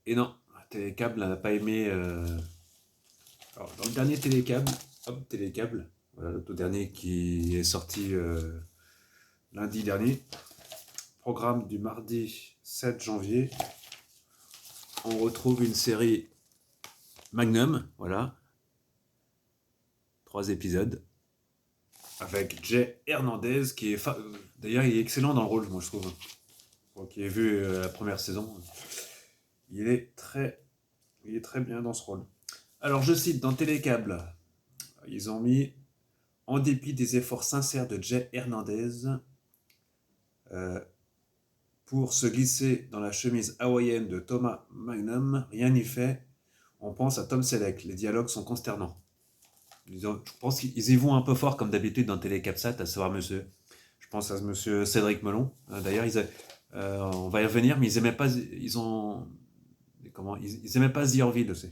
Et non, Télécable n'a pas aimé. Alors, dans le dernier Télécable, hop, Télécable, voilà le tout dernier qui est sorti lundi dernier, programme du mardi 7 janvier, on retrouve une série Magnum, voilà, 3 épisodes, avec Jay Hernandez, qui est. D'ailleurs, il est excellent dans le rôle, moi je trouve. Moi qui ai vu la première saison, il est très, il est très bien dans ce rôle. Alors, je cite dans Télécable, ils ont mis en dépit des efforts sincères de Jay Hernandez euh, pour se glisser dans la chemise hawaïenne de Thomas Magnum, rien n'y fait. On pense à Tom Selleck. Les dialogues sont consternants. Je pense qu'ils y vont un peu fort, comme d'habitude dans Télécapsat, à savoir monsieur. Je pense à monsieur Cédric Melon. D'ailleurs, on va y revenir, mais ils aimaient pas. Ils aimaient pas The Orville aussi.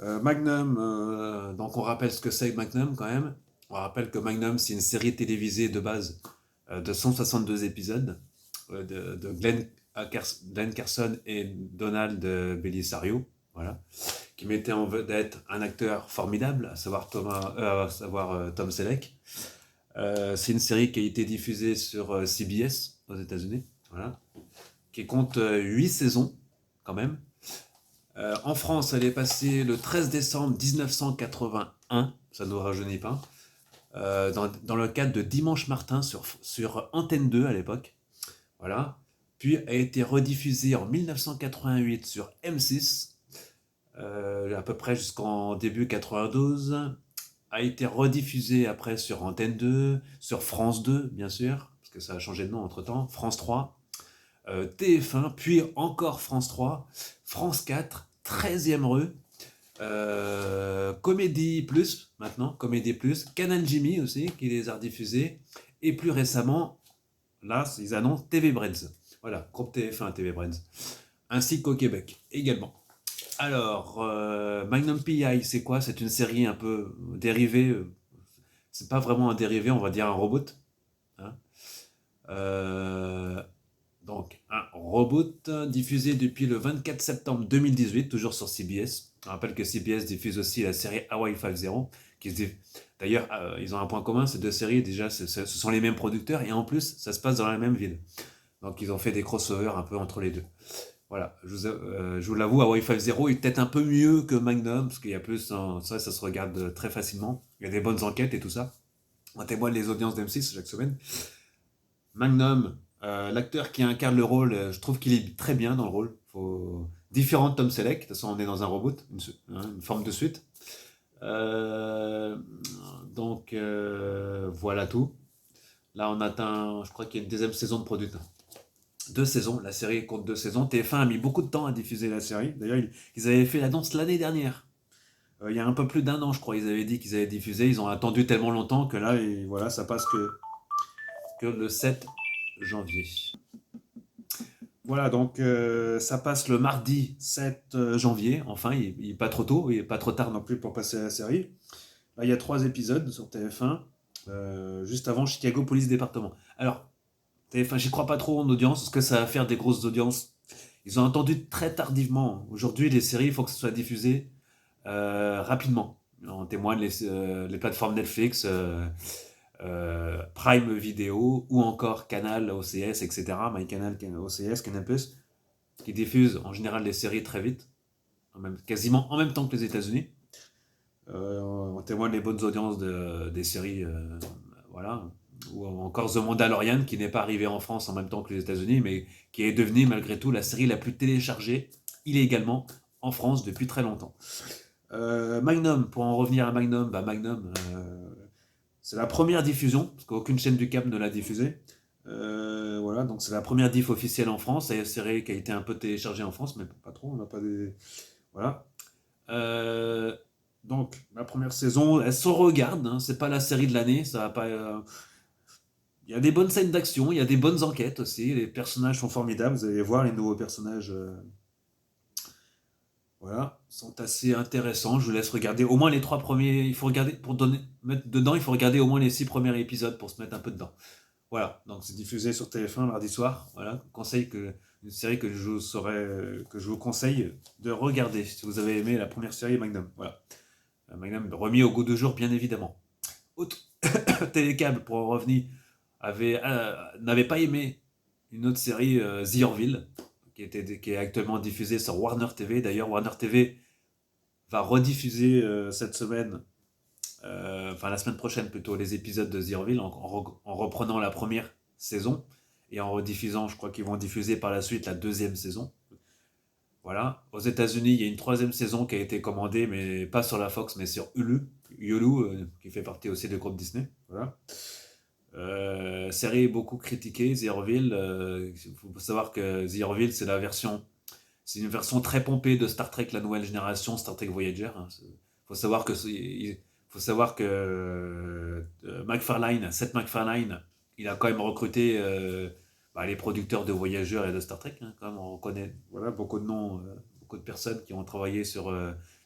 Magnum, donc on rappelle ce que c'est Magnum quand même. On rappelle que Magnum, c'est une série télévisée de base de 162 épisodes de Glenn Carson et Donald Belisario, voilà, qui mettait en vedette un acteur formidable, à savoir Tom Selleck. C'est une série qui a été diffusée sur CBS aux États-Unis, voilà, qui compte 8 saisons quand même. En France, elle est passée le 13 décembre 1981, ça ne nous rajeunit pas, dans le cadre de Dimanche Martin sur Antenne 2 à l'époque. Voilà. Puis a été rediffusée en 1988 sur M6, à peu près jusqu'en début 92. A été rediffusée après sur Antenne 2, sur France 2, bien sûr, parce que ça a changé de nom entre-temps, France 3, TF1, puis encore France 3, France 4, 13e rue, Comédie Plus, maintenant, Comédie Plus, Canal Jimmy aussi, qui les a rediffusés, et plus récemment, là, ils annoncent TV Brands. Voilà, groupe TF1 TV Brands. Ainsi qu'au Québec également. Alors, Magnum PI, c'est quoi? C'est une série un peu dérivée. C'est pas vraiment un dérivé, on va dire un reboot. Hein. Euh, donc, un reboot diffusé depuis le 24 septembre 2018, toujours sur CBS. Je rappelle que CBS diffuse aussi la série Hawaii 5-0. D'ailleurs, ils ont un point commun, ces deux séries, déjà, ce sont les mêmes producteurs, et en plus, ça se passe dans la même ville. Donc, ils ont fait des crossovers un peu entre les deux. Voilà, je vous l'avoue, Hawaii 5-0 est peut-être un peu mieux que Magnum, parce qu'il y a plus, ça se regarde très facilement. Il y a des bonnes enquêtes et tout ça. On témoigne les audiences d'M6 chaque semaine. Magnum, l'acteur qui incarne le rôle, je trouve qu'il est très bien dans le rôle. Différent de Tom Selleck, de toute façon on est dans un reboot, une forme de suite. Euh, voilà tout. Là on atteint, je crois qu'il y a une deuxième saison de production. 2 saisons, la série compte 2 saisons. TF1 a mis beaucoup de temps à diffuser la série. D'ailleurs, ils avaient fait l'annonce l'année dernière. Il y a un peu plus d'1 an, je crois, ils avaient dit qu'ils avaient diffusé. Ils ont attendu tellement longtemps que là, voilà, ça passe que le 7 janvier. Voilà, donc ça passe le mardi 7 janvier. Enfin, il n'est pas trop tôt, il n'est pas trop tard non plus pour passer à la série. Là, il y a 3 épisodes sur TF1, juste avant Chicago Police Département. Alors, TF1, j'y crois pas trop en audience, parce que ça va faire des grosses audiences. Ils ont attendu très tardivement. Aujourd'hui, les séries, il faut que ce soit diffusé rapidement. En témoignent les plateformes Netflix, Prime Video ou encore Canal OCS, etc. MyCanal OCS, Canal+, qui diffusent en général les séries très vite, quasiment en même temps que les États-Unis. On témoigne les bonnes audiences des séries, voilà. Ou encore The Mandalorian, qui n'est pas arrivé en France en même temps que les États-Unis, mais qui est devenu malgré tout la série la plus téléchargée illégalement en France depuis très longtemps. Magnum, pour en revenir à Magnum, Magnum, c'est la première diffusion, parce qu'aucune chaîne du câble ne l'a diffusée. Voilà, donc c'est la première diff officielle en France. C'est une série qui a été un peu téléchargée en France, mais pas trop, on n'a pas des... Voilà. Donc, la première saison, elle se regarde, hein, c'est pas la série de l'année, ça va pas... Il y a des bonnes scènes d'action, il y a des bonnes enquêtes aussi, les personnages sont formidables, vous allez voir, les nouveaux personnages... voilà, sont assez intéressants. Je vous laisse regarder au moins les 3 premiers. Il faut regarder pour mettre dedans. Il faut regarder au moins les 6 premiers épisodes pour se mettre un peu dedans. Voilà, donc c'est diffusé sur TF1 mardi soir. Voilà, conseil que Une série que je vous conseille de regarder si vous avez aimé la première série Magnum. Voilà. Magnum remis au goût du jour, bien évidemment. Autre Télécable, pour en revenir, n'avait pas aimé une autre série, The Orville, qui est actuellement diffusée sur Warner TV. D'ailleurs, Warner TV va rediffuser cette semaine, enfin la semaine prochaine plutôt, les épisodes de The Orville en reprenant la première saison et en rediffusant, je crois qu'ils vont diffuser par la suite la deuxième saison. Voilà. Aux États-Unis, il y a une troisième saison qui a été commandée, mais pas sur la Fox, mais sur Hulu. Hulu, qui fait partie aussi du groupe Disney. Voilà. Série beaucoup critiquée, The Orville. Il faut savoir que The Orville, c'est une version très pompée de Star Trek, la nouvelle génération, Star Trek Voyager. Hein. Faut savoir que Seth MacFarlane, il a quand même recruté les producteurs de Voyager et de Star Trek. Hein, quand même, on reconnaît voilà, beaucoup de noms, beaucoup de personnes qui ont travaillé sur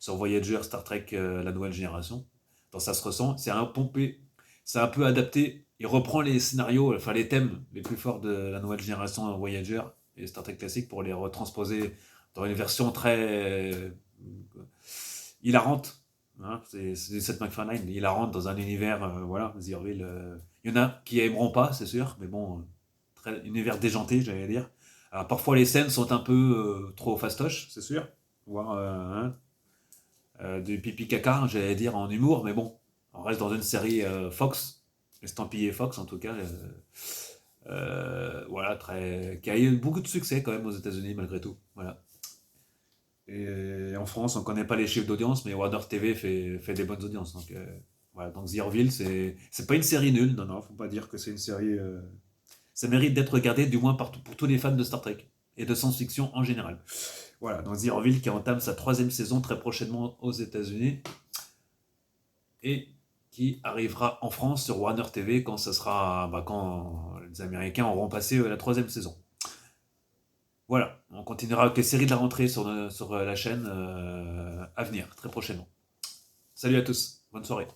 Voyager, Star Trek, la nouvelle génération. Donc ça se ressent. C'est un pompé, c'est un peu adapté. Il reprend les scénarios, enfin les thèmes les plus forts de la nouvelle génération Voyager et Star Trek classique pour les retransposer dans une version très hilarante. Hein, c'est Seth MacFarlane, hilarante dans un univers, voilà, The Orville. Il y en a qui aimeront pas, c'est sûr, mais bon, très univers déjanté, j'allais dire. Alors parfois les scènes sont un peu trop fastoches, c'est sûr, voire du pipi caca, j'allais dire en humour, mais bon, on reste dans une série Fox, estampillé Fox en tout cas. Voilà, qui a eu beaucoup de succès quand même aux États-Unis malgré tout. Voilà. Et en France, on ne connaît pas les chiffres d'audience, mais Warner TV fait des bonnes audiences. Donc, voilà. Donc The Orville, c'est pas une série nulle. Non, non, faut pas dire que c'est une série. Ça mérite d'être regardé, du moins pour tous les fans de Star Trek et de science-fiction en général. Voilà, donc The Orville qui entame sa troisième saison très prochainement aux États-Unis et qui arrivera en France sur Warner TV quand quand les Américains auront passé la troisième saison. Voilà, on continuera avec les séries de la rentrée sur la chaîne à venir, très prochainement. Salut à tous, bonne soirée.